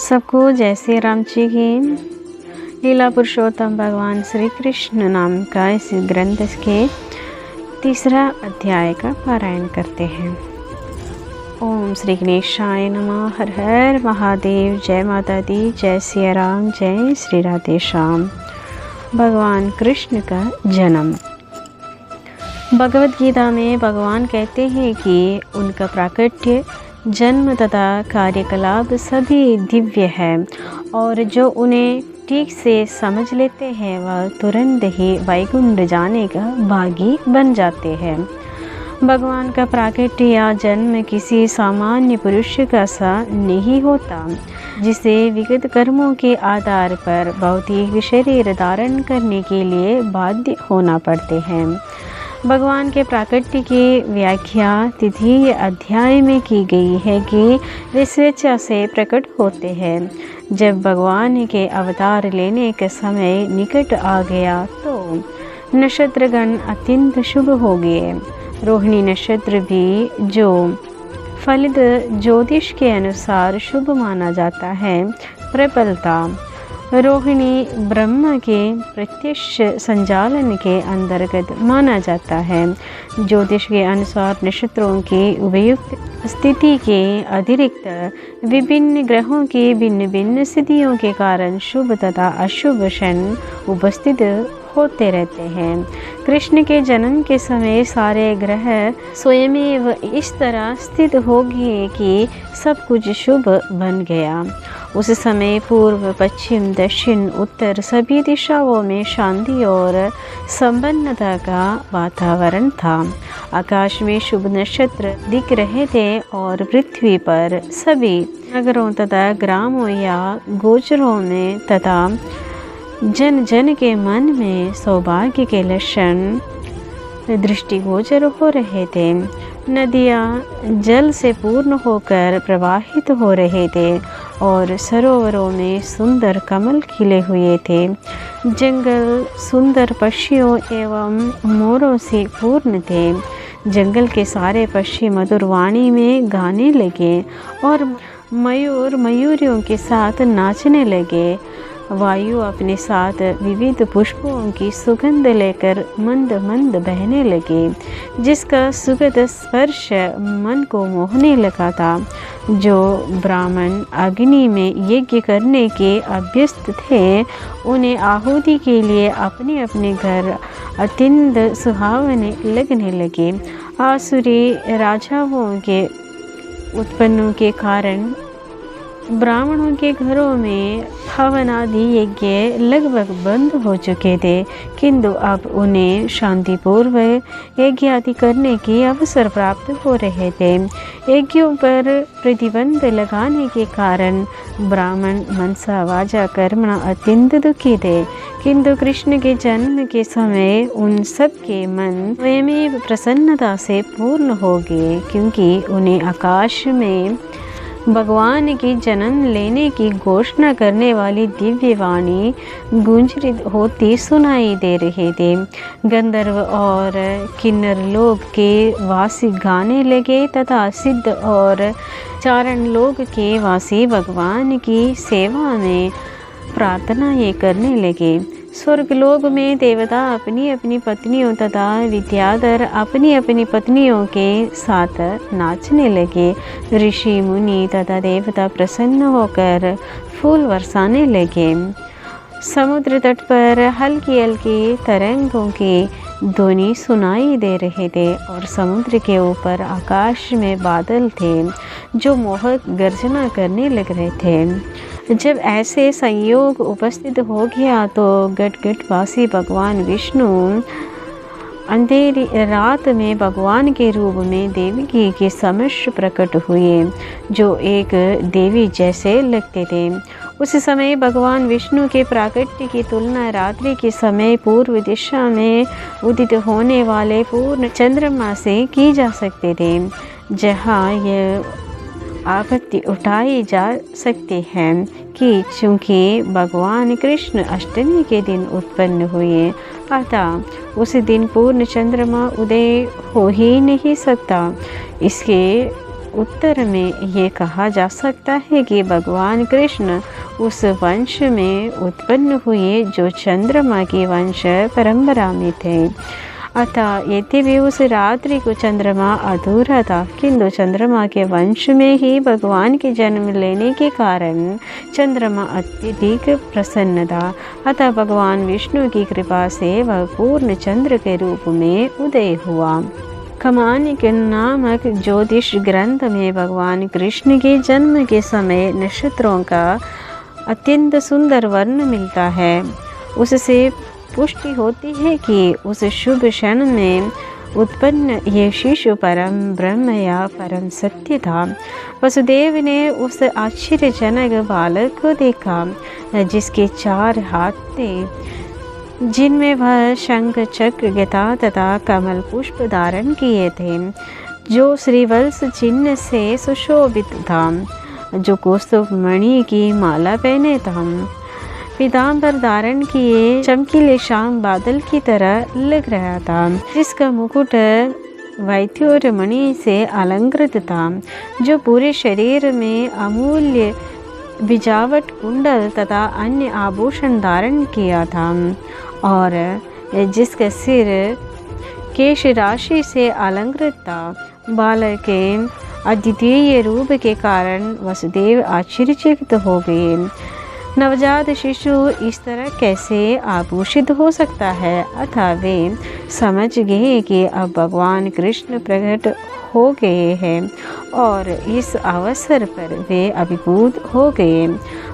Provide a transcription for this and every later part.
सबको जय श्री राम जी की। लीला पुरुषोत्तम भगवान श्री कृष्ण नाम का इस ग्रंथ के तीसरा अध्याय का पारायण करते हैं। ओम श्री गणेशाय नमः। हर हर महादेव। जय माता दी। जय श्री राम। जय श्री राधे श्याम। भगवान कृष्ण का जन्म। भगवद गीता में भगवान कहते हैं कि उनका प्राकट्य, जन्म तथा कार्यकलाप सभी दिव्य है और जो उन्हें ठीक से समझ लेते हैं वह तुरंत ही वैकुंठ जाने का भागी बन जाते हैं। भगवान का प्राकट्य या जन्म किसी सामान्य पुरुष का सा नहीं होता जिसे विगत कर्मों के आधार पर भौतिक शरीर धारण करने के लिए बाध्य होना पड़ते हैं। भगवान के प्राकट्य की व्याख्या तिथि अध्याय में की गई है कि वे स्वेच्छा से प्रकट होते हैं। जब भगवान के अवतार लेने का समय निकट आ गया तो नक्षत्रगण अत्यंत शुभ हो गए। रोहिणी नक्षत्र भी, जो फलित ज्योतिष के अनुसार शुभ माना जाता है, प्रबल था। रोहिणी ब्रह्मा के प्रत्यक्ष संचालन के अंतर्गत माना जाता है। ज्योतिष के अनुसार नक्षत्रों की उपयुक्त स्थिति के अतिरिक्त विभिन्न ग्रहों की भिन्न भिन्न स्थितियों के कारण शुभ तथा अशुभ क्षण उपस्थित होते रहते हैं। कृष्ण के जन्म के समय सारे ग्रह स्वयमेव इस तरह स्थित हो गए कि सब कुछ शुभ बन गया। उस समय पूर्व, पश्चिम, दक्षिण, उत्तर सभी दिशाओं में शांति और संपन्नता का वातावरण था। आकाश में शुभ नक्षत्र दिख रहे थे और पृथ्वी पर सभी नगरों तथा ग्रामों या गोचरों में तथा जन जन के मन में सौभाग्य के लक्षण दृष्टिगोचर हो रहे थे। नदियाँ जल से पूर्ण होकर प्रवाहित हो रहे थे और सरोवरों में सुंदर कमल खिले हुए थे। जंगल सुंदर पक्षियों एवं मोरों से पूर्ण थे। जंगल के सारे पक्षी मधुर वाणी में गाने लगे और मयूर मयूरियों के साथ नाचने लगे। वायु अपने साथ विविध पुष्पों की सुगंध लेकर मंद मंद बहने लगे, जिसका सुगंध स्पर्श मन को मोहने लगा था। जो ब्राह्मण अग्नि में यज्ञ करने के अभ्यस्त थे, उन्हें आहुति के लिए अपने अपने घर अत्यंत सुहावने लगने लगे। आसुरी राजाओं के उत्पन्नों के कारण ब्राह्मणों के घरों में हवन आदि यज्ञ लगभग बंद हो चुके थे, किंतु अब उन्हें शांतिपूर्वक यज्ञ आदि करने के अवसर प्राप्त हो रहे थे। यज्ञों पर प्रतिबंध लगाने के कारण ब्राह्मण मनसा वाचा कर्मणा अत्यंत दुखी थे, किंतु कृष्ण के जन्म के समय उन सब के मन स्वयं प्रसन्नता से पूर्ण हो गए, क्योंकि उन्हें आकाश में भगवान की जन्म लेने की घोषणा करने वाली दिव्य वाणी गूंज होती सुनाई दे रहे थे। गंधर्व और किन्नर लोग के वासी गाने लगे तथा सिद्ध और चारण लोग के वासी भगवान की सेवा में प्रार्थनाएं करने लगे। स्वर्गलोक में देवता अपनी अपनी पत्नियों तथा विद्याधर अपनी अपनी पत्नियों के साथ नाचने लगे। ऋषि मुनि तथा देवता प्रसन्न होकर फूल बरसाने लगे। समुद्र तट पर हल्की हल्की तरंगों की ध्वनि सुनाई दे रहे थे और समुद्र के ऊपर आकाश में बादल थे जो मोहक गर्जना करने लग रहे थे। जब ऐसे संयोग उपस्थित हो गया तो गटगटवासी भगवान विष्णु अंधेरी रात में भगवान के रूप में देवकी के समक्ष प्रकट हुए, जो एक देवी जैसे लगते थे। उस समय भगवान विष्णु के प्राकट्य की तुलना रात्रि के समय पूर्व दिशा में उदित होने वाले पूर्ण चंद्रमा से की जा सकते थे, जहाँ यह आपत्ति उठाई जा सकती है कि चूँकि भगवान कृष्ण अष्टमी के दिन उत्पन्न हुए, अतः उस दिन पूर्ण चंद्रमा उदय हो ही नहीं सकता। इसके उत्तर में ये कहा जा सकता है कि भगवान कृष्ण उस वंश में उत्पन्न हुए जो चंद्रमा की वंश परंपरा में थे। अतः यद्यपि उस रात्रि को चंद्रमा अधूरा था, किंतु चंद्रमा के वंश में ही भगवान के जन्म लेने के कारण चंद्रमा अत्यधिक प्रसन्न था। अतः भगवान विष्णु की कृपा से वह पूर्ण चंद्र के रूप में उदय हुआ। कमानिक नामक ज्योतिष ग्रंथ में भगवान कृष्ण के जन्म के समय नक्षत्रों का अत्यंत सुंदर वर्ण मिलता है। उससे पुष्टि होती है कि उस शुभ क्षण में उत्पन्न ये शिशु परम ब्रह्म या परम सत्य था। वसुदेव ने उस आश्चर्यजनक बालक को देखा जिसके 4 हाथ थे, जिनमें वह शंख चक्र गदा तथा कमल पुष्प धारण किए थे, जो श्रीवत्स चिन्ह से सुशोभित था, जो कौस्तुभ मणि की माला पहने था, पीताम्बर धारण किए चमकीले शाम बादल की तरह लग रहा था, जिसका मुकुट वैद्योर मणि से अलंकृत था, जो पूरे शरीर में अमूल्य बिजावट कुंडल तथा अन्य आभूषण धारण किया था, और जिसका सिर केश राशि से अलंकृत था। बालक के अद्वितीय रूप के कारण वसुदेव आश्चर्यचकित हो गए। नवजात शिशु इस तरह कैसे आभूषित हो सकता है? अतः वे समझ गए कि अब भगवान कृष्ण प्रकट हो गए हैं, और इस अवसर पर वे अभिभूत हो गए।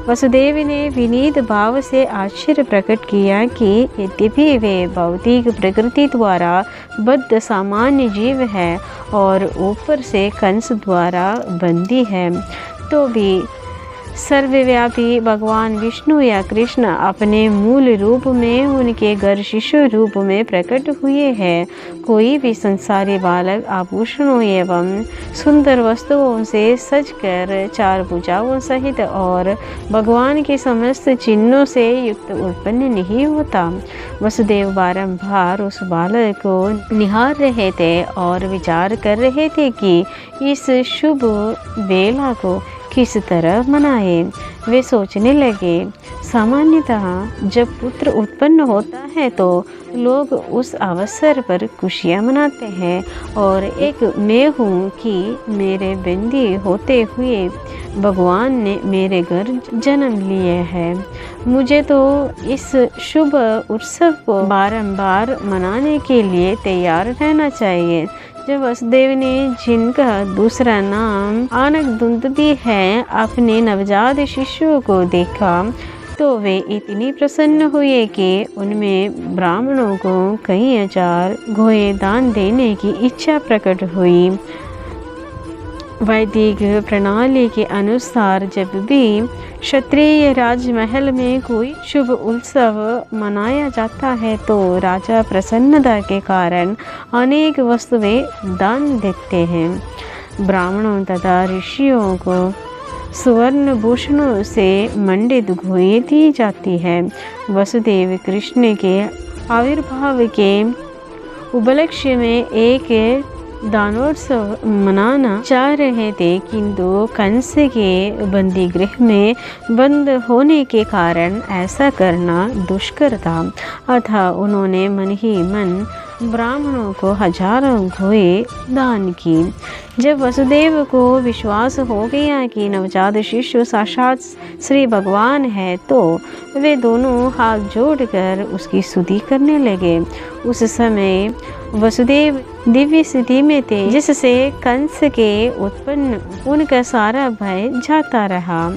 वसुदेव ने विनीत भाव से आश्चर्य प्रकट किया कि यद्यपि वे भौतिक प्रकृति द्वारा बद्ध सामान्य जीव है और ऊपर से कंस द्वारा बंदी है, तो भी सर्वव्यापी भगवान विष्णु या कृष्ण अपने मूल रूप में उनके घर शिशु रूप में प्रकट हुए हैं। कोई भी संसारी बालक आभूषणों एवं सुंदर वस्तुओं से सजकर 4 भुजाओं सहित और भगवान के समस्त चिन्हों से युक्त उत्पन्न नहीं होता। वसुदेव बारंबार उस बालक को निहार रहे थे और विचार कर रहे थे कि इस शुभ बेला को किस तरह मनाए। वे सोचने लगे, सामान्यतः जब पुत्र उत्पन्न होता है तो लोग उस अवसर पर खुशियाँ मनाते हैं, और एक मैं हूँ कि मेरे बंदी होते हुए भगवान ने मेरे घर जन्म लिए है। मुझे तो इस शुभ उत्सव को बारंबार मनाने के लिए तैयार रहना चाहिए। जब वसुदेव ने, जिनका दूसरा नाम आनकदुंदुभि है, अपने नवजात शिशु को देखा तो वे इतनी प्रसन्न हुए कि उनमें ब्राह्मणों को कई 1000 घोड़े दान देने की इच्छा प्रकट हुई। वैदिक प्रणाली के अनुसार जब भी क्षत्रिय राजमहल में कोई शुभ उत्सव मनाया जाता है तो राजा प्रसन्नता के कारण अनेक वस्तुएं दान देते हैं। ब्राह्मणों तथा ऋषियों को सुवर्ण भूषणों से मंडित घोड़े दी जाती है। वसुदेव कृष्ण के आविर्भाव के उपलक्ष्य में एक दानोत्सव मनाना चाह रहे थे, किंतु कंस के बंदी गृह में बंद होने के कारण ऐसा करना दुष्कर था। अतः उन्होंने मन ही मन ब्राह्मणों को 1000 घोड़े दान की। जब वसुदेव को विश्वास हो गया कि नवजात शिशु साक्षात श्री भगवान है, तो वे दोनों हाथ जोड़कर उसकी स्तुति करने लगे। उस समय वसुदेव दिव्य स्थिति में थे, जिससे कंस के उत्पन्न उनका सारा भय जाता रहा।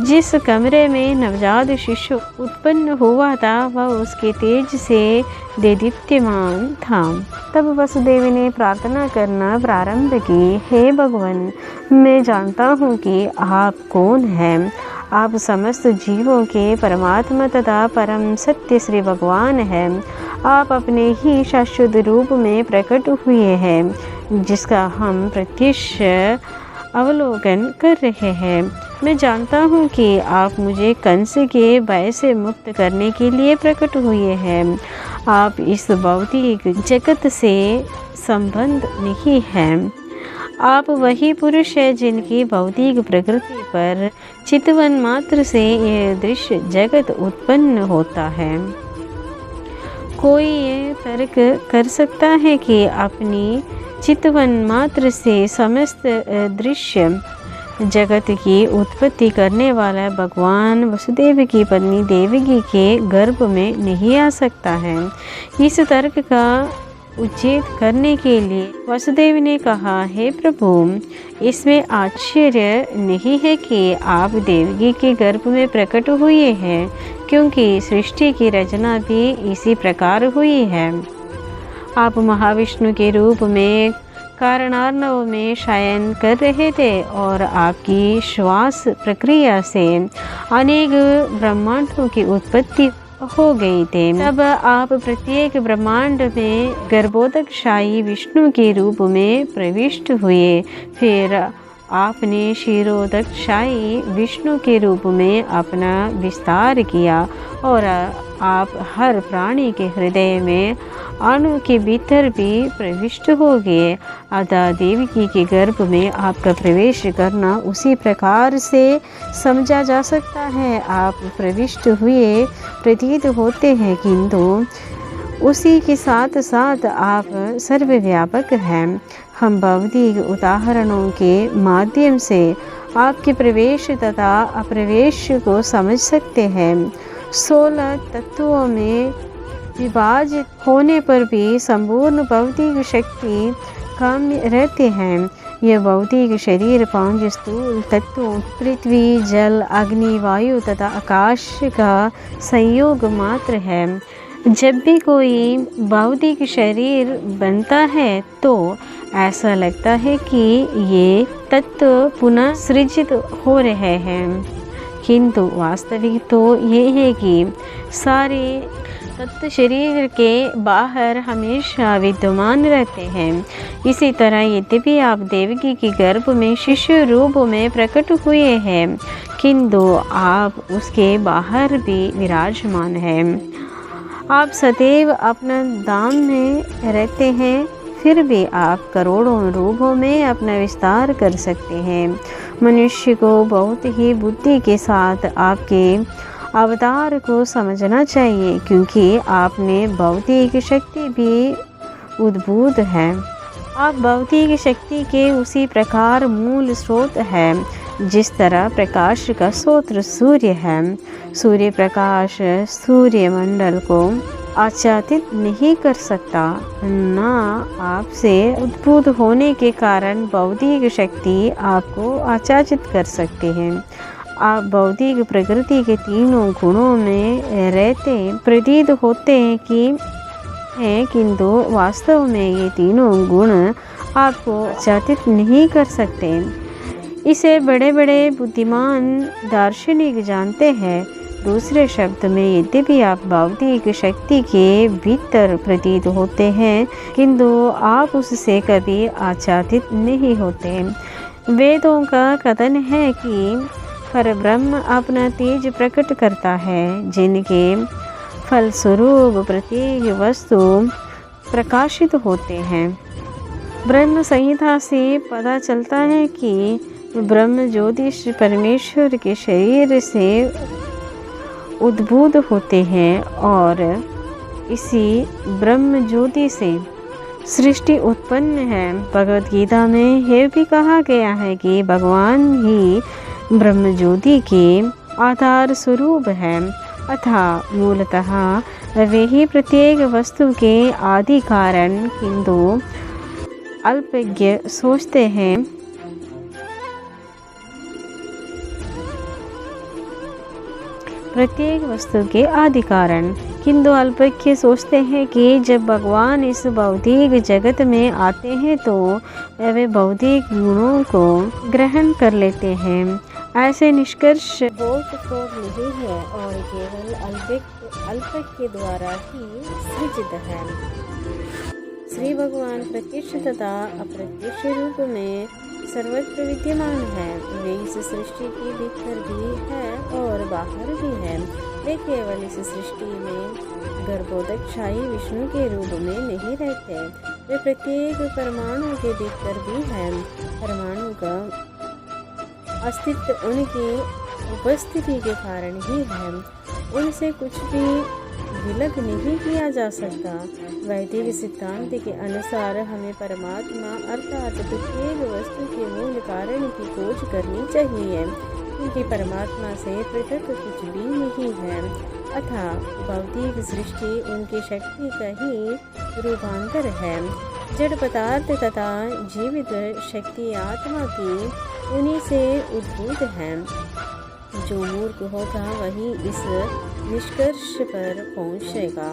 जिस कमरे में नवजात शिशु उत्पन्न हुआ था वह उसके तेज से देदीप्यमान था। तब वसुदेव ने प्रार्थना करना प्रारंभ की, हे भगवान, मैं जानता हूँ कि आप कौन हैं। आप समस्त जीवों के परमात्मा तथा परम सत्य श्री भगवान हैं। आप अपने ही शाश्वत रूप में प्रकट हुए हैं, जिसका हम प्रत्यक्ष अवलोकन कर रहे हैं। मैं जानता हूँ कि आप मुझे कंस के भय से मुक्त करने के लिए प्रकट हुए हैं। आप इस भौतिक जगत से संबंध नहीं हैं। आप वही पुरुष है जिनकी भौतिक प्रकृति पर चितवन मात्र से यह दृश्य जगत उत्पन्न होता है। कोई ये तर्क कर सकता है कि अपनी चितवन मात्र से समस्त दृश्य जगत की उत्पत्ति करने वाला भगवान वसुदेव की पत्नी देवकी के गर्भ में नहीं आ सकता है। इस तर्क का उच्छेद करने के लिए वसुदेव ने कहा, हे प्रभु, इसमें आश्चर्य नहीं है कि आप देवकी के गर्भ में प्रकट हुए हैं, क्योंकि सृष्टि की रचना भी इसी प्रकार हुई है। आप महाविष्णु के रूप में कारणार्णव में शयन कर रहे थे और आपकी श्वास प्रक्रिया से अनेक ब्रह्मांडों की उत्पत्ति हो गई थे। तब आप प्रत्येक ब्रह्मांड में गर्भोदकशायी विष्णु के रूप में प्रविष्ट हुए। फिर आपने क्षीरोदकशायी विष्णु के रूप में अपना विस्तार किया और आप हर प्राणी के हृदय में अणु के भीतर भी प्रविष्ट हो गए। अतः देवकी के गर्भ में आपका प्रवेश करना उसी प्रकार से समझा जा सकता है। आप प्रविष्ट हुए प्रतीत होते हैं, किंतु उसी के साथ साथ आप सर्वव्यापक हैं। हम भौतिक उदाहरणों के माध्यम से आपके प्रवेश तथा अप्रवेश को समझ सकते हैं। 16 तत्वों में विभाजित होने पर भी संपूर्ण भौतिक शक्ति कम रहते हैं। यह भौतिक शरीर 5 स्थूल तत्वों पृथ्वी, जल, अग्नि, वायु तथा आकाश का संयोग मात्र है। जब भी कोई भौतिक शरीर बनता है तो ऐसा लगता है कि ये तत्व पुनः सृजित हो रहे हैं, किंतु वास्तविक तो ये है कि सारे तत्व शरीर के बाहर हमेशा विद्यमान रहते हैं। इसी तरह यद्यपि आप देवकी के गर्भ में शिशु रूप में प्रकट हुए हैं, किंतु आप उसके बाहर भी विराजमान हैं। आप सदैव अपना धाम में रहते हैं, फिर भी आप करोड़ों रूपों में अपना विस्तार कर सकते हैं। मनुष्य को बहुत ही बुद्धि के साथ आपके अवतार को समझना चाहिए, क्योंकि आपने भौतिक शक्ति भी उद्भूत है। आप भौतिक शक्ति के उसी प्रकार मूल स्रोत है, जिस तरह प्रकाश का स्रोत सूर्य है। सूर्य प्रकाश सूर्यमंडल को आच्छादित नहीं कर सकता, न आपसे उद्भूत होने के कारण भौतिक शक्ति आपको आच्छादित कर सकते हैं। आप भौतिक प्रकृति के तीनों गुणों में रहते प्रतीत होते हैं, किंतु वास्तव में ये तीनों गुण आपको आच्छादित नहीं कर सकते। इसे बड़े बड़े बुद्धिमान दार्शनिक जानते हैं। दूसरे शब्द में यद्यपि आप भौतिक शक्ति के भीतर प्रतीत होते हैं, किंतु आप उससे कभी आच्छादित नहीं होते। वेदों का कथन है कि परब्रह्म अपना तेज प्रकट करता है, जिनके फलस्वरूप प्रत्येक वस्तु प्रकाशित होते हैं। ब्रह्म संहिता से पता चलता है कि ब्रह्म ज्योतिष परमेश्वर के शरीर से उद्भूत होते हैं और इसी ब्रह्म ज्योति से सृष्टि उत्पन्न है। भगवद गीता में यह भी कहा गया है कि भगवान ही ब्रह्म ज्योति के आधार स्वरूप है, अतः मूलतः वे ही प्रत्येक वस्तु के आदि कारण, किंतु अल्पज्ञ सोचते हैं प्रत्येक वस्तु के आदि कारण, किंतु अल्पज्ञ सोचते हैं कि जब भगवान इस भौतिक जगत में आते हैं तो वे भौतिक गुणों को ग्रहण कर लेते हैं। ऐसे निष्कर्ष बोधपूर्ण नहीं है और केवल अल्पज्ञ द्वारा ही सृजित है। श्री भगवान प्रत्यक्ष तथा अप्रत्यक्ष रूप में सर्वत्र विद्यमान है। वे इस सृष्टि के भीतर भी है और बाहर भी है। वे केवल इस सृष्टि में गर्भोदकशाही विष्णु के रूप में नहीं रहते, वे प्रत्येक परमाणु के भीतर भी हैं। परमाणु का अस्तित्व उनकी उपस्थिति के कारण ही है, उनसे कुछ भी विलग नहीं किया जा सकता। वैदिक सिद्धांत के अनुसार हमें परमात्मा अर्थात प्रत्येक वस्तु के मूल कारण की खोज करनी चाहिए, क्योंकि परमात्मा से पृथक कुछ भी नहीं है। अतः भौतिक सृष्टि उनकी शक्ति का ही रूपांतर है। जड़ पदार्थ तथा जीवित शक्ति आत्मा की उन्हीं से उद्भूत है। जो मूर्ख होगा वही इस निष्कर्ष पर पहुंचेगा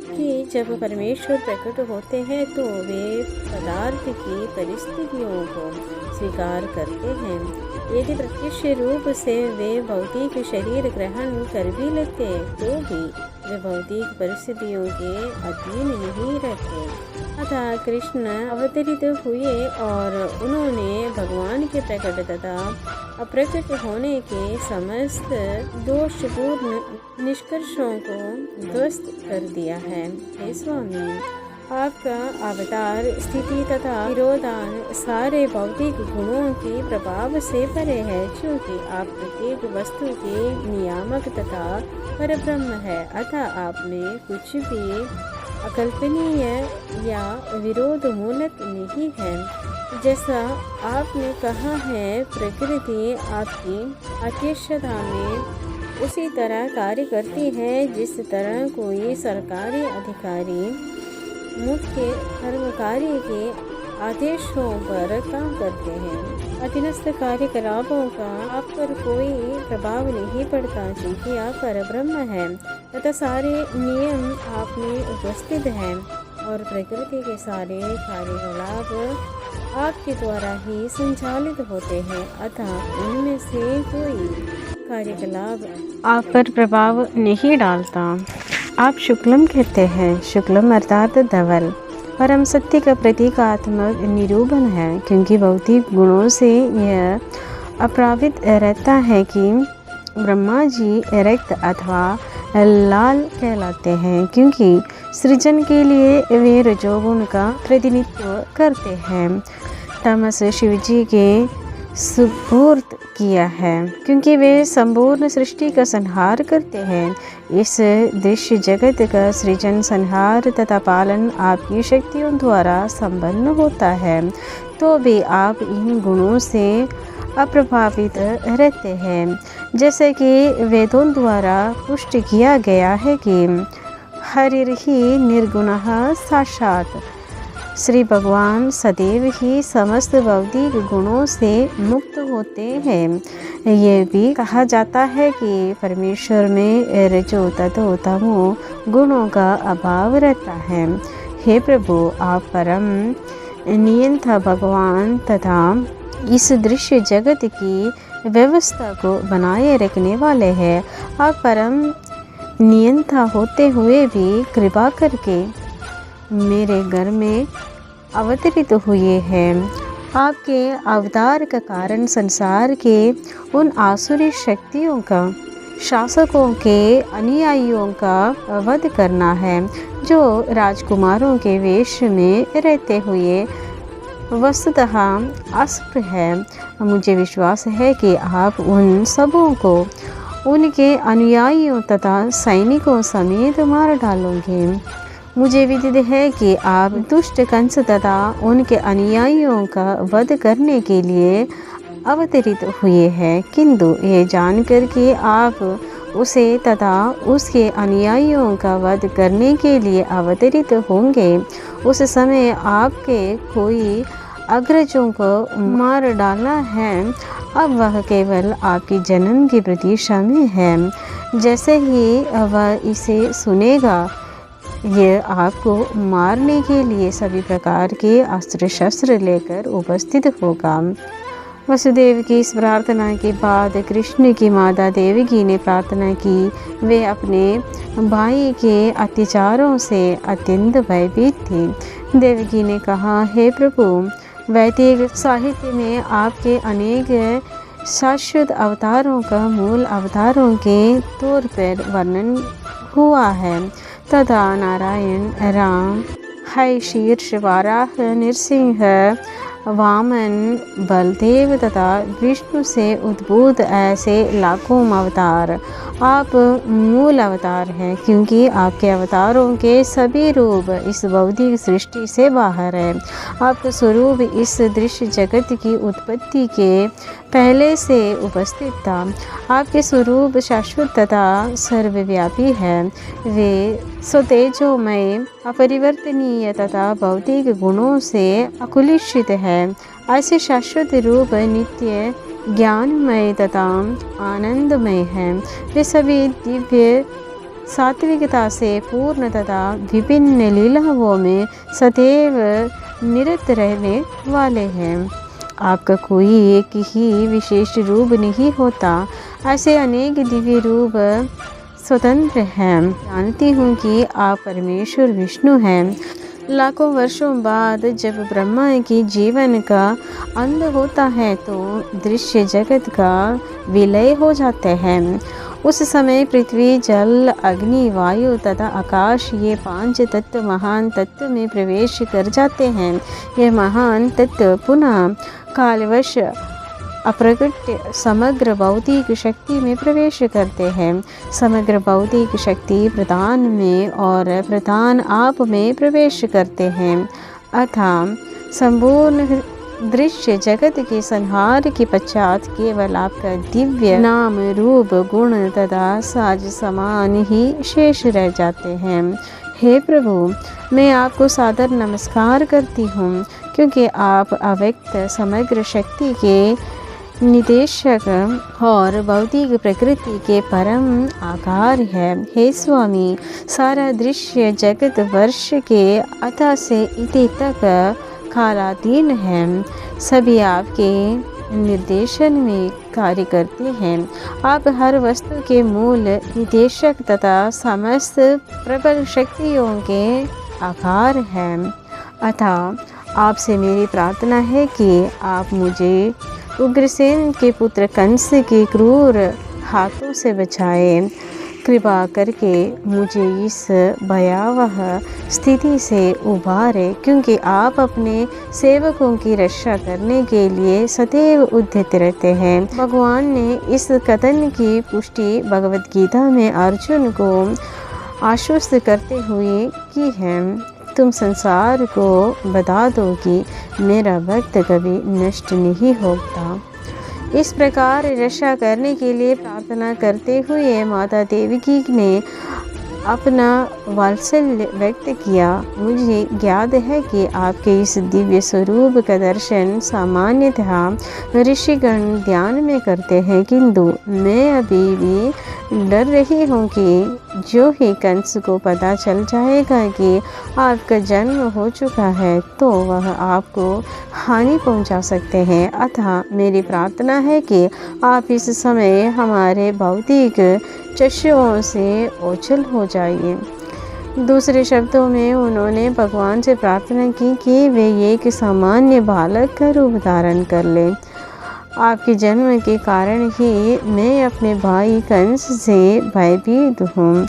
कि जब परमेश्वर प्रकट होते हैं तो वे पदार्थ की परिस्थितियों को स्वीकार करते हैं। यदि प्रत्यक्ष रूप से वे भौतिक शरीर ग्रहण कर भी लेते तो भी वे भौतिक परिस्थितियों के अधीन नहीं रहते। अतः कृष्ण अवतरित हुए और उन्होंने भगवान के प्रकट तथा अप्रकट होने के समस्त दोषपूर्ण निष्कर्षों को ध्वस्त कर दिया है। हे स्वामी, आपका अवतार स्थिति तथा विरोधान सारे भौतिक गुणों के प्रभाव से परे है, क्योंकि आप प्रत्येक वस्तु के नियामक तथा परब्रह्म है। अतः आप में कुछ भी अकल्पनीय या विरोध मूलक नहीं है। जैसा आपने कहा है, प्रकृति आपकी अध्यक्षता में उसी तरह कार्य करती है जिस तरह कोई सरकारी अधिकारी मुख्य कर्मचारी के आदेशों पर काम करते हैं। अधीनस्थ कार्यकलापों का आप पर कोई प्रभाव नहीं पड़ता, क्योंकि आप परब्रह्म हैं तथा सारे नियम आप में उपस्थित हैं और प्रकृति के सारे कार्यकलाप आपके द्वारा ही संचालित होते हैं। अतः उनमें से कोई कार्यकलाप आप पर प्रभाव नहीं डालता। आप शुक्लम कहते हैं। शुक्लम अर्थात धवल परम सत्य का प्रतीकात्मक निरूपण है, क्योंकि भौतिक गुणों से यह अप्रभावित रहता है कि ब्रह्मा जी रक्त अथवा लाल कहलाते हैं, क्योंकि सृजन के लिए वे रजोगुण का प्रतिनिधित्व करते हैं। तमस शिवजी के सुपुर्द किया है, क्योंकि वे संपूर्ण सृष्टि का संहार करते हैं। इस दृश्य जगत का सृजन, संहार तथा पालन आपकी शक्तियों द्वारा संपन्न होता है, तो भी आप इन गुणों से अप्रभावित रहते हैं। जैसे कि वेदों द्वारा पुष्ट किया गया है कि हरिर्हि निर्गुणः साक्षात्, श्री भगवान सदैव ही समस्त भौतिक गुणों से मुक्त होते हैं। ये भी कहा जाता है कि परमेश्वर में रजो ततो तमो गुणों का अभाव रहता है। हे प्रभु, आप परम नियंता भगवान तथा इस दृश्य जगत की व्यवस्था को बनाए रखने वाले हैं। आप परम नियंता होते हुए भी कृपा करके मेरे घर में अवतरित हुए हैं। आपके अवतार का कारण संसार के उन आसुरी शक्तियों का, शासकों के अनुयायियों का वध करना है, जो राजकुमारों के वेश में रहते हुए वस्तुतः अस्पृ है। मुझे विश्वास है कि आप उन सबों को उनके अनुयायियों तथा सैनिकों समेत मार डालोगे। मुझे विदित है कि आप दुष्ट कंस तथा उनके अनुयायियों का वध करने के लिए अवतरित हुए हैं, किंतु ये जानकर कि आप उसे तथा उसके अनुयायियों का वध करने के लिए अवतरित होंगे, उस समय आपके कोई अग्रजों को मार डाला है। अब वह केवल आपकी जन्म की प्रतीक्षा में है। जैसे ही वह इसे सुनेगा, यह आपको मारने के लिए सभी प्रकार के अस्त्र शस्त्र लेकर उपस्थित होगा। वसुदेव की इस प्रार्थना के बाद कृष्ण की माता देवकी ने प्रार्थना की। वे अपने भाई के अत्याचारों से अत्यंत भयभीत थी। देवकी ने कहा, हे प्रभु, वैदिक साहित्य में आपके अनेक शाश्वत अवतारों का मूल अवतारों के तौर पर वर्णन हुआ है तथा नारायण, राम, शीर्ष, वाराह, नृसिंह, वामन, बलदेव तथा विष्णु से उद्भूत ऐसे लाखों अवतार आप मूल अवतार हैं, क्योंकि आपके अवतारों के सभी रूप इस भौतिक सृष्टि से बाहर है। आपका स्वरूप इस दृश्य जगत की उत्पत्ति के पहले से उपस्थित था। आपके स्वरूप शाश्वत तथा सर्वव्यापी है। वे स्वतेजोमय, अपरिवर्तनीय तथा भौतिक गुणों से अकुलिशित है। ऐसे शाश्वत रूप नित्य, ज्ञानमय तथा आनंदमय है। वे सभी दिव्य सात्विकता से पूर्ण तथा विभिन्न लीलाओं में सदैव निरत रहने वाले हैं। आपका कोई एक ही विशेष रूप नहीं होता। ऐसे अनेक दिव्य रूप स्वतंत्र हैं। जानती हूँ कि आप परमेश्वर विष्णु हैं। लाखों वर्षों बाद जब ब्रह्मा की जीवन का अंत होता है तो दृश्य जगत का विलय हो जाते हैं। उस समय पृथ्वी, जल, अग्नि, वायु तथा आकाश, ये 5 तत्व महान तत्व में प्रवेश कर जाते हैं। ये महान तत्व पुनः कालवश अप्रकट समग्र भौतिक शक्ति में प्रवेश करते हैं। समग्र भौतिक शक्ति प्रधान में और प्रधान आप में प्रवेश करते हैं। अतः संपूर्ण दृश्य जगत के संहार के पश्चात केवल आपका दिव्य नाम, रूप, गुण तथा साज समान ही शेष रह जाते हैं। हे प्रभु, मैं आपको सादर नमस्कार करती हूँ, क्योंकि आप अव्यक्त समग्र शक्ति के निदेशक और भौतिक प्रकृति के परम आकार है। हे स्वामी, सारा दृश्य जगत वर्ष के अतः से इति तक कालाधीन है। सभी आपके निर्देशन में कार्य करते हैं। आप हर वस्तु के मूल निदेशक तथा समस्त प्रबल शक्तियों के आकार हैं। अतः आपसे मेरी प्रार्थना है कि आप मुझे उग्रसेन के पुत्र कंस के क्रूर हाथों से बचाएं। कृपा करके मुझे इस भयावह स्थिति से उबारे, क्योंकि आप अपने सेवकों की रक्षा करने के लिए सदैव उद्यत रहते हैं। भगवान ने इस कथन की पुष्टि भगवद गीता में अर्जुन को आश्वस्त करते हुए की है। तुम संसार को बता दो कि मेरा भक्त कभी नष्ट नहीं होता। इस प्रकार रक्षा करने के लिए प्रार्थना करते हुए माता देवकी ने अपना वात्सल्य व्यक्त किया। मुझे ज्ञात है कि आपके इस दिव्य स्वरूप का दर्शन सामान्यतः ऋषिगण ध्यान में करते हैं, किंतु मैं अभी भी डर रही हूँ कि जो ही कंस को पता चल जाएगा कि आपका जन्म हो चुका है तो वह आपको हानि पहुँचा सकते हैं। अतः मेरी प्रार्थना है कि आप इस समय हमारे भौतिक चक्षुओं से ओझल हो जाइए। दूसरे शब्दों में उन्होंने भगवान से प्रार्थना की कि वे एक सामान्य बालक का रूप धारण कर लें। आपके जन्म के कारण ही मैं अपने भाई कंस से भयभीत हूँ।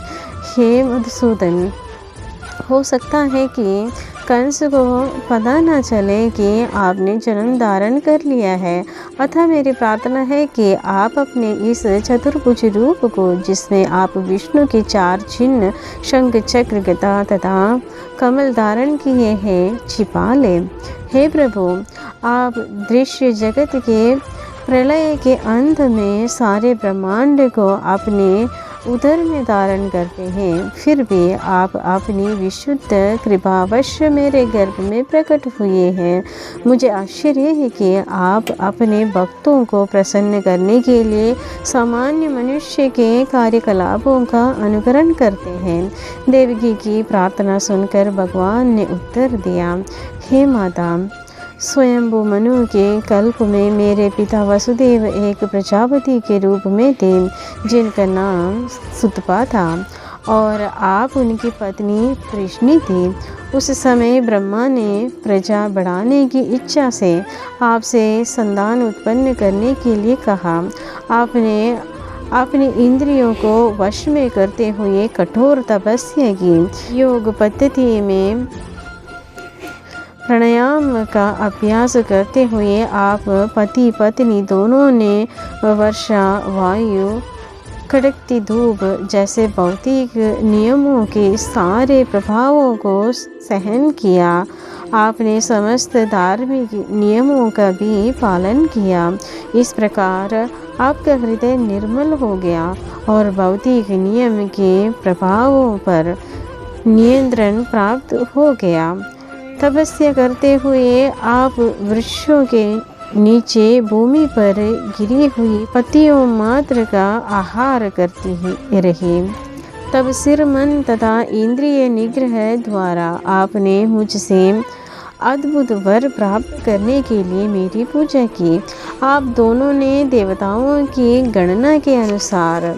हे मधुसूदन, हो सकता है कि कंस को पता न चले कि आपने जन्म धारण कर लिया है। अतः मेरी प्रार्थना है कि आप अपने इस चतुर्भुज रूप को, जिसमें आप विष्णु के 4 चिन्ह शंख, चक्र, गदा तथा कमल धारण किए हैं, छिपा लें। हे प्रभु, आप दृश्य जगत के प्रलय के अंत में सारे ब्रह्मांड को अपने उदर में धारण करते हैं। फिर भी आप अपनी विशुद्ध कृपावश मेरे गर्भ में प्रकट हुए हैं। मुझे आश्चर्य है कि आप अपने भक्तों को प्रसन्न करने के लिए सामान्य मनुष्य के कार्यकलापों का अनुकरण करते हैं। देवकी की प्रार्थना सुनकर भगवान ने उत्तर दिया, हे माता, स्वयंभू मनु के कल्प में मेरे पिता वसुदेव एक प्रजापति के रूप में थे, जिनका नाम सुतपा था। और आप उनकी पत्नी कृष्णी थी। उस समय ब्रह्मा ने प्रजा बढ़ाने की इच्छा से आपसे संतान उत्पन्न करने के लिए कहा। आपने अपने इंद्रियों को वश में करते हुए कठोर तपस्या की। योग पद्धति में प्राणायाम का अभ्यास करते हुए आप पति पत्नी दोनों ने वर्षा, वायु, कड़कती धूप जैसे भौतिक नियमों के सारे प्रभावों को सहन किया। आपने समस्त धार्मिक नियमों का भी पालन किया। इस प्रकार आपका हृदय निर्मल हो गया और भौतिक नियम के प्रभावों पर नियंत्रण प्राप्त हो गया। तपस्या करते हुए आप वृक्षों के नीचे भूमि पर गिरी हुई पत्तियों मात्र का आहार करती रही। तब सिर, मन तथा इंद्रिय निग्रह द्वारा आपने मुझसे अद्भुत वर प्राप्त करने के लिए मेरी पूजा की। आप दोनों ने देवताओं की गणना के अनुसार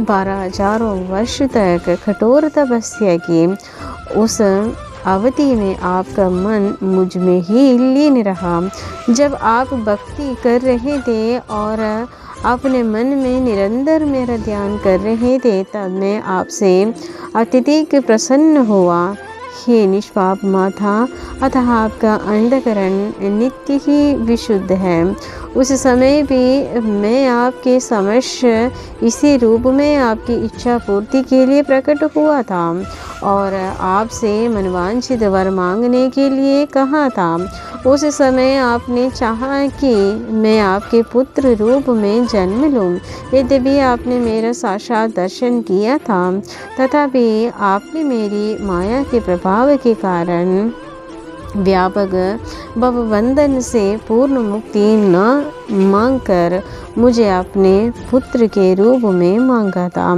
12,000 वर्ष तक कठोर तपस्या की। उस अवधि में आपका मन मुझ में ही लीन रहा। जब आप भक्ति कर रहे थे और अपने मन में निरंतर मेरा ध्यान कर रहे थे, तब मैं आपसे अत्यधिक प्रसन्न हुआ। हे निष्पाप माता, अतः आपका अंतःकरण नित्य ही विशुद्ध है। उस समय भी मैं आपके समक्ष इसी रूप में आपकी इच्छा पूर्ति के लिए प्रकट हुआ था और आपसे मनवांछित वर मांगने के लिए कहा था। उस समय आपने चाहा कि मैं आपके पुत्र रूप में जन्म लूं। यद्यपि आपने मेरा साक्षात दर्शन किया था, तथापि आपने मेरी माया के प्रभाव के कारण व्यापक भवबंधन से पूर्ण मुक्ति न मांगकर मुझे अपने पुत्र के रूप में मांगा था।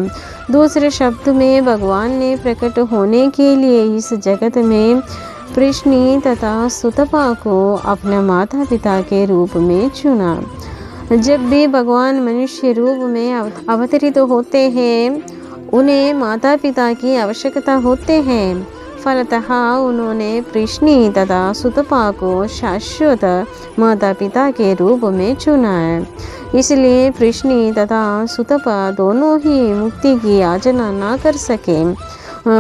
दूसरे शब्द में भगवान ने प्रकट होने के लिए इस जगत में कृष्णी तथा सुतपा को अपना माता पिता के रूप में चुना। जब भी भगवान मनुष्य रूप में अवतरित होते हैं, उन्हें माता पिता की आवश्यकता होते हैं। फलतः उन्होंने कृष्णी तथा सुतपा को शाश्वत माता पिता के रूप में चुना है। इसलिए कृष्णी तथा सुतपा दोनों ही मुक्ति की याचना ना कर सके।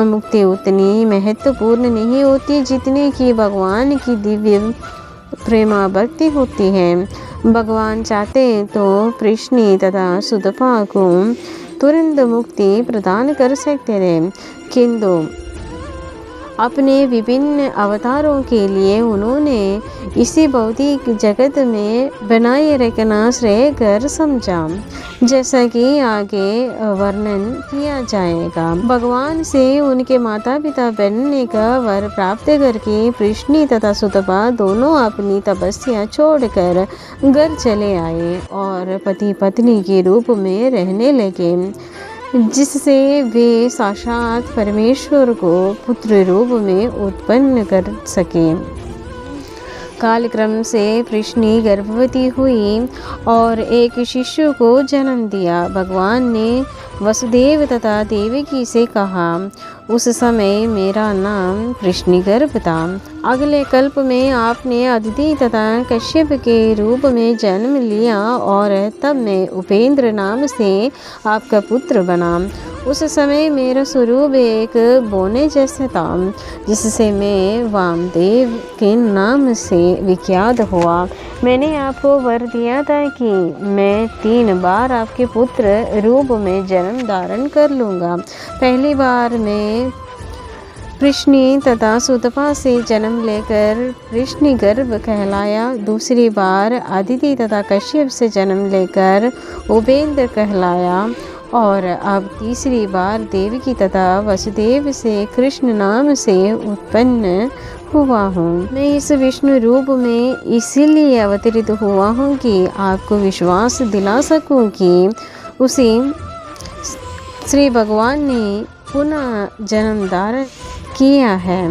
मुक्ति उतनी महत्वपूर्ण नहीं होती जितनी कि भगवान की दिव्य प्रेमा भक्ति होती है। भगवान चाहते तो कृष्णी तथा सुतपा को तुरंत मुक्ति प्रदान कर सकते थे, किंतु अपने विभिन्न अवतारों के लिए उन्होंने इसी भौतिक जगत में बनाए रखना श्रेय कर समझा, जैसा कि आगे वर्णन किया जाएगा। भगवान से उनके माता पिता बनने का वर प्राप्त करके कृष्णी तथा सुतपा दोनों अपनी तपस्या छोड़कर घर चले आए और पति पत्नी के रूप में रहने लगे, जिससे वे साक्षात परमेश्वर को पुत्र रूप में उत्पन्न कर सके। कालक्रम से कृष्णी गर्भवती हुई और एक शिशु को जन्म दिया। भगवान ने वसुदेव तथा देवकी से कहा, उस समय मेरा नाम कृष्णिगर्भ था। अगले कल्प में आपने अदिति तथा कश्यप के रूप में जन्म लिया और तब मैं उपेंद्र नाम से आपका पुत्र बना। उस समय मेरा स्वरूप एक बोने जैसा था, जिससे मैं वामदेव के नाम से विख्यात हुआ। मैंने आपको वर दिया था कि मैं 3 बार आपके पुत्र रूप में जन्म धारण कर लूँगा। पहली बार मैं कृष्णी तथा सुतपा से जन्म लेकर कृष्णिगर्भ कहलाया। दूसरी बार अदिति तथा कश्यप से जन्म लेकर उपेंद्र कहलाया और अब तीसरी बार देवकी तथा वसुदेव से कृष्ण नाम से उत्पन्न हुआ हूँ। मैं इस विष्णु रूप में इसीलिए अवतरित हुआ हूँ कि आपको विश्वास दिला सकूँ कि उसी श्री भगवान ने पुनः जन्म धारण किया है।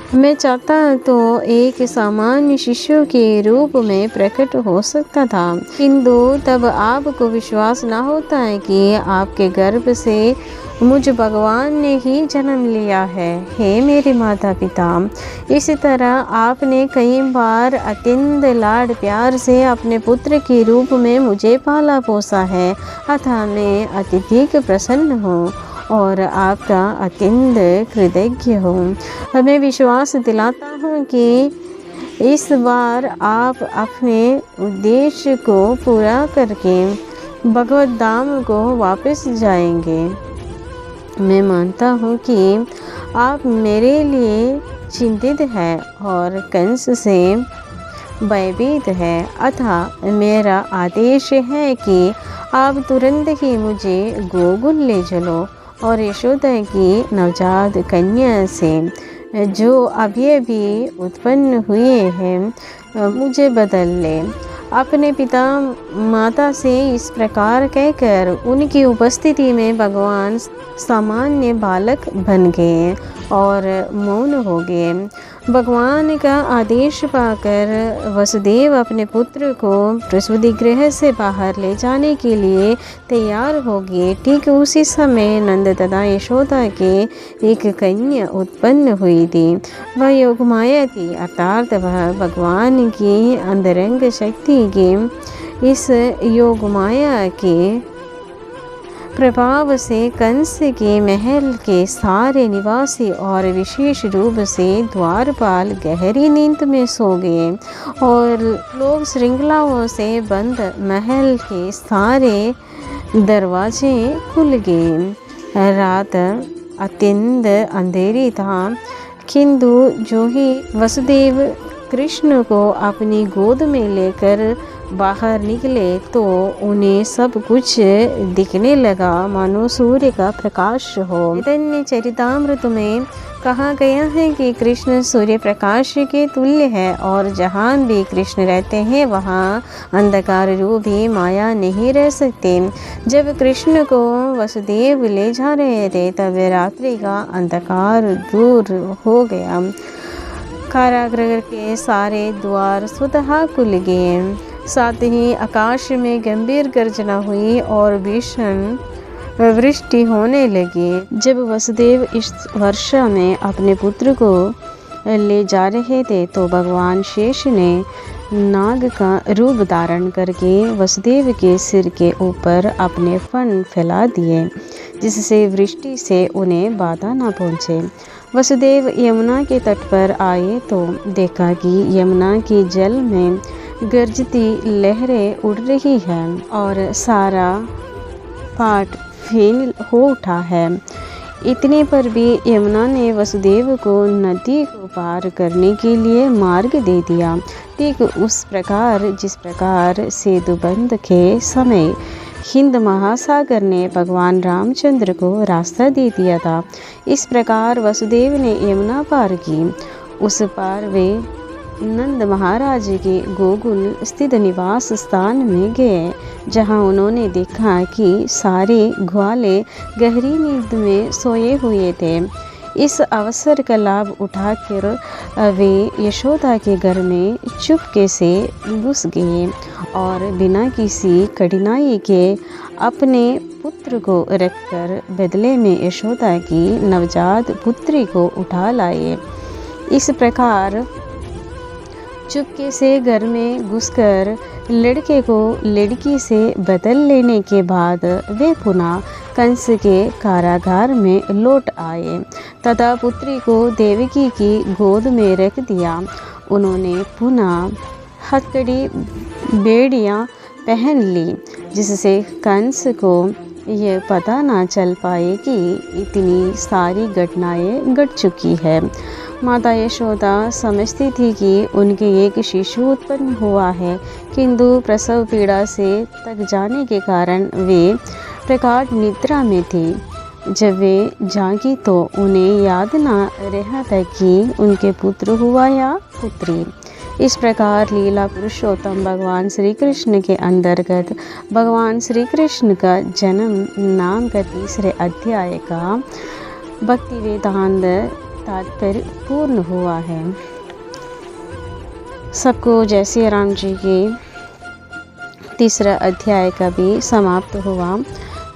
मैं चाहता तो एक सामान्य शिष्य के रूप में प्रकट हो सकता था, किंतु तब आपको विश्वास न होता है कि आपके गर्भ से मुझ भगवान ने ही जन्म लिया है। हे मेरे माता पिता, इसी तरह आपने कई बार अत्यंत लाड प्यार से अपने पुत्र के रूप में मुझे पाला पोसा है, अतः मैं अत्यधिक प्रसन्न हूँ और आपका अत्यंत कृतज्ञ हूँ। मैं विश्वास दिलाता हूँ कि इस बार आप अपने उद्देश्य को पूरा करके भगवत धाम को वापस जाएंगे। मैं मानता हूँ कि आप मेरे लिए चिंतित हैं और कंस से भयभीत है, अतः मेरा आदेश है कि आप तुरंत ही मुझे गोकुल ले चलो और यशोदा की नवजात कन्या से जो अभी अभी उत्पन्न हुए हैं मुझे बदल ले। अपने पिता माता से इस प्रकार कहकर उनकी उपस्थिति में भगवान सामान्य बालक बन गए और मौन हो गए। भगवान का आदेश पाकर वसुदेव अपने पुत्र को प्रसूति गृह से बाहर ले जाने के लिए तैयार हो गए। ठीक उसी समय नंद तथा यशोदा के एक कन्या उत्पन्न हुई थी। वह योगमाया थी, अर्थात वह भगवान की अंतरंग शक्ति के इस योगमाया के प्रभाव से कंस के महल के सारे निवासी और विशेष रूप से द्वारपाल गहरी नींद में सो गए और लोग श्रृंखलाओं से बंद महल के सारे दरवाजे खुल गए। रात अत्यंत अंधेरी था, किंतु जो ही वसुदेव कृष्ण को अपनी गोद में लेकर बाहर निकले तो उन्हें सब कुछ दिखने लगा मानो सूर्य का प्रकाश हो। चैतन्य चरितामृत में कहा गया है कि कृष्ण सूर्य प्रकाश के तुल्य है और जहाँ भी कृष्ण रहते हैं वहाँ अंधकार रूप भी माया नहीं रह सकते। जब कृष्ण को वसुदेव ले जा रहे थे तब रात्रि का अंधकार दूर हो गया। कारागृह के सारे द्वार स्वतः खुल गए, साथ ही आकाश में गंभीर गर्जना हुई और भीषण वृष्टि होने लगी। जब वसुदेव इस वर्षा में अपने पुत्र को ले जा रहे थे तो भगवान शेष ने नाग का रूप धारण करके वसुदेव के सिर के ऊपर अपने फन फैला दिए, जिससे वृष्टि से उन्हें बाधा न पहुँचे। वसुदेव यमुना के तट पर आए तो देखा कि यमुना के जल में गरजती लहरें उड़ रही हैं और सारा पाट फेल हो उठा है। इतने पर भी यमुना ने वसुदेव को नदी को पार करने के लिए मार्ग दे दिया, ठीक उस प्रकार जिस प्रकार सेतुबंध के समय हिंद महासागर ने भगवान रामचंद्र को रास्ता दे दिया था। इस प्रकार वसुदेव ने यमुना पार की। उस पार वे नंद महाराज के गोकुल स्थित निवास स्थान में गए, जहां उन्होंने देखा कि सारे ग्वाले गहरी नींद में सोए हुए थे। इस अवसर का लाभ उठाकर वे यशोदा के घर में चुपके से घुस गए और बिना किसी कठिनाई के अपने पुत्र को रखकर बदले में यशोदा की नवजात पुत्री को उठा लाए। इस प्रकार चुपके से घर में घुसकर लड़के को लड़की से बदल लेने के बाद वे पुनः कंस के कारागार में लौट आए तथा पुत्री को देवकी की गोद में रख दिया। उन्होंने पुनः हथकड़ी बेड़ियाँ पहन ली, जिससे कंस को यह पता ना चल पाए कि इतनी सारी घटनाएं घट चुकी है। माता यशोदा समझती थी कि उनके एक शिशु उत्पन्न हुआ है, किंतु प्रसव पीड़ा से थक जाने के कारण वे प्रगाढ़ निद्रा में थी। जब वे जागी तो उन्हें याद ना रहा था कि उनके पुत्र हुआ या पुत्री। इस प्रकार लीला पुरुषोत्तम भगवान श्री कृष्ण के अंतर्गत भगवान श्री कृष्ण का जन्म नाम का तीसरे अध्याय का भक्ति वेदांत तात्पर्य पूर्ण हुआ है। सबको जय श्री राम जी के तीसरा अध्याय का भी समाप्त हुआ।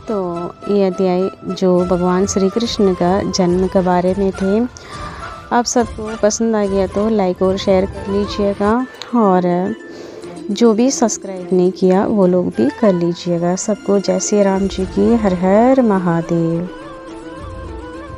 तो ये अध्याय जो भगवान श्री कृष्ण का जन्म के बारे में थे। आप सबको पसंद आ गया तो लाइक और शेयर कर लीजिएगा, और जो भी सब्सक्राइब नहीं किया वो लोग भी कर लीजिएगा। सबको जय श्री राम जी की हर हर महादेव।